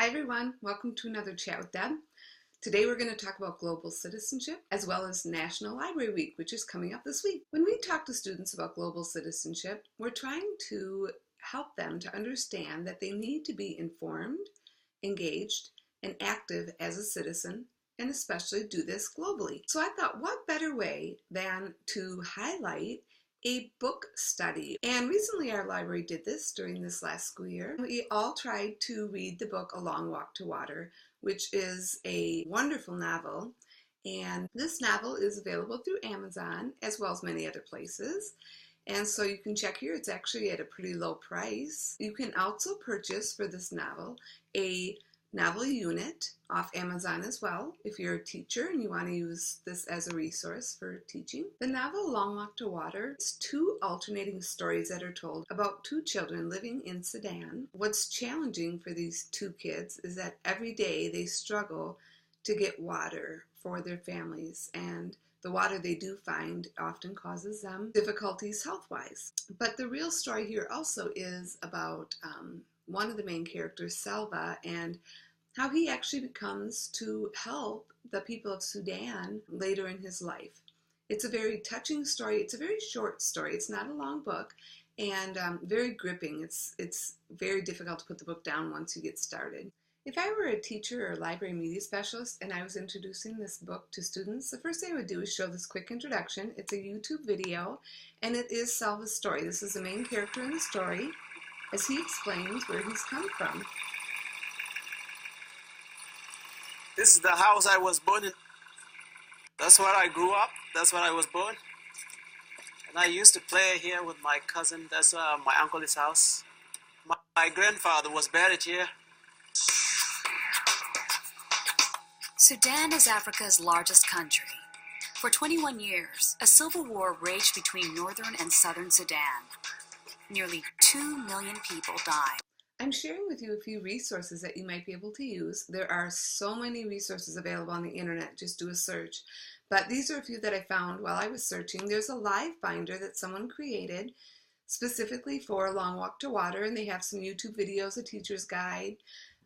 Hi everyone, welcome to another chat with Deb. Today we're going to talk about global citizenship as well as National Library Week, which is coming up this week. When we talk to students about global citizenship, we're trying to help them to understand that they need to be informed, engaged, and active as a citizen, and especially do this globally. So I thought, what better way than to highlight a book study. And recently our library did this during this last school year. We all tried to read the book A Long Walk to Water, which is a wonderful novel. And this novel is available through Amazon as well as many other places. And so you can check here, it's actually at a pretty low price. You can also purchase for this novel a novel unit off Amazon as well if you're a teacher and you want to use this as a resource for teaching. The novel Long Walk to Water is two alternating stories that are told about two children living in Sudan. What's challenging for these two kids is that every day they struggle to get water for their families, and the water they do find often causes them difficulties health-wise. But the real story here also is about one of the main characters, Selva, and how he actually becomes to help the people of Sudan later in his life. It's a very touching story. It's a very short story. It's not a long book, and very gripping. It's very difficult to put the book down once you get started. If I were a teacher or library media specialist and I was introducing this book to students, the first thing I would do is show this quick introduction. It's a YouTube video, and it is Selva's story. This is the main character in the story as he explains where he's come from. This is the house I was born in. That's where I grew up. That's where I was born. And I used to play here with my cousin. That's my uncle's house. My grandfather was buried here. Sudan is Africa's largest country. For 21 years, a civil war raged between northern and southern Sudan. Nearly 2 million people died. I'm sharing with you a few resources that you might be able to use. There are so many resources available on the internet, just do a search. But these are a few that I found while I was searching. There's a live binder that someone created specifically for A Long Walk to Water, and they have some YouTube videos, a teacher's guide,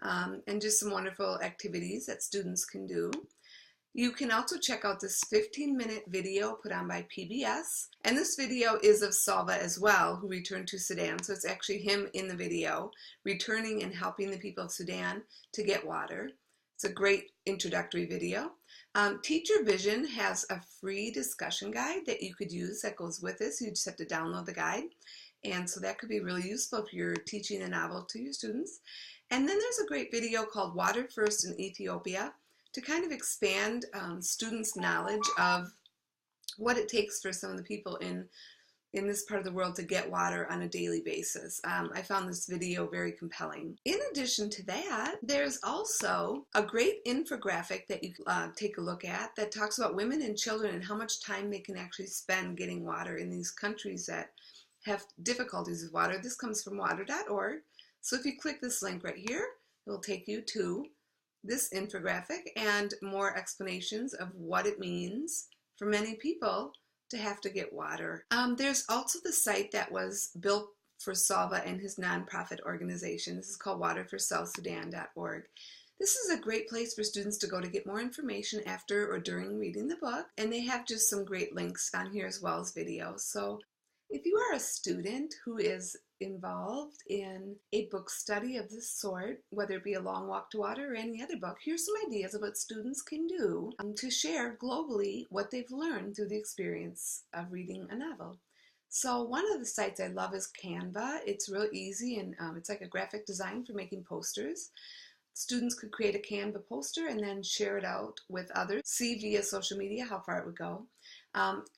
and just some wonderful activities that students can do. You can also check out this 15-minute video put on by PBS. And this video is of Selva as well, who returned to Sudan. So it's actually him in the video, returning and helping the people of Sudan to get water. It's a great introductory video. Teacher Vision has a free discussion guide that you could use that goes with this. You just have to download the guide. And so that could be really useful if you're teaching a novel to your students. And then there's a great video called Water First in Ethiopia, to kind of expand students' knowledge of what it takes for some of the people in this part of the world to get water on a daily basis. I found this video very compelling. In addition to that, there's also a great infographic that you can take a look at that talks about women and children and how much time they can actually spend getting water in these countries that have difficulties with water. This comes from water.org. So if you click this link right here, it will take you to this infographic and more explanations of what it means for many people to have to get water. There's also the site that was built for Selva and his nonprofit organization. This is called waterforsouthsudan.org. This is a great place for students to go to get more information after or during reading the book, and they have just some great links on here as well as videos. So if you are a student who is involved in a book study of this sort, whether it be A Long Walk to Water or any other book, here's some ideas of what students can do to share globally what they've learned through the experience of reading a novel. So one of the sites I love is Canva. It's real easy, and it's like a graphic design for making posters. Students could create a Canva poster and then share it out with others. See via social media how far it would go.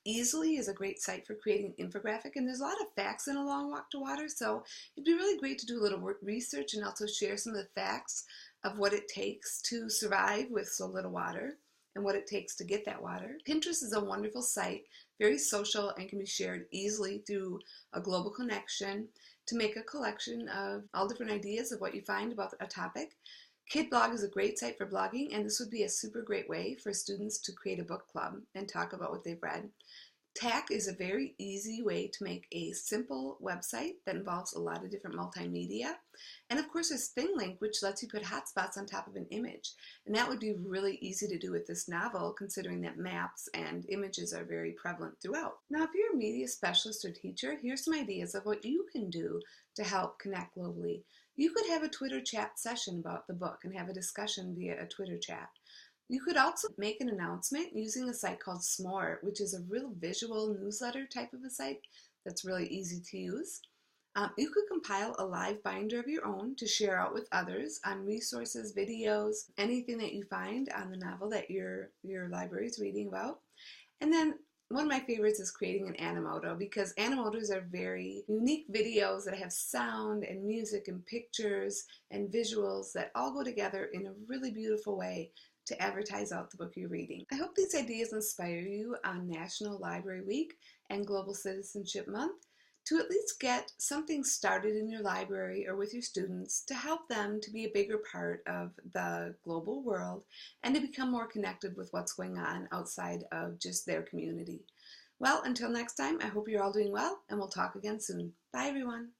Easily is a great site for creating an infographic, and there's a lot of facts in A Long Walk to Water, so it'd be really great to do a little research and also share some of the facts of what it takes to survive with so little water and what it takes to get that water. Pinterest is a wonderful site, very social, and can be shared easily through a global connection to make a collection of all different ideas of what you find about a topic. KidBlog is a great site for blogging, and this would be a super great way for students to create a book club and talk about what they've read. TAC is a very easy way to make a simple website that involves a lot of different multimedia. And of course, there's ThingLink, which lets you put hotspots on top of an image. And that would be really easy to do with this novel, considering that maps and images are very prevalent throughout. Now, if you're a media specialist or teacher, here's some ideas of what you can do to help connect globally. You could have a Twitter chat session about the book and have a discussion via a Twitter chat. You could also make an announcement using a site called S'more, which is a real visual newsletter type of a site that's really easy to use. You could compile a live binder of your own to share out with others on resources, videos, anything that you find on the novel that your library is reading about. And then one of my favorites is creating an Animoto, because Animotos are very unique videos that have sound and music and pictures and visuals that all go together in a really beautiful way to advertise out the book you're reading. I hope these ideas inspire you on National Library Week and Global Citizenship Month to at least get something started in your library or with your students to help them to be a bigger part of the global world and to become more connected with what's going on outside of just their community. Well, until next time, I hope you're all doing well, and we'll talk again soon. Bye, everyone.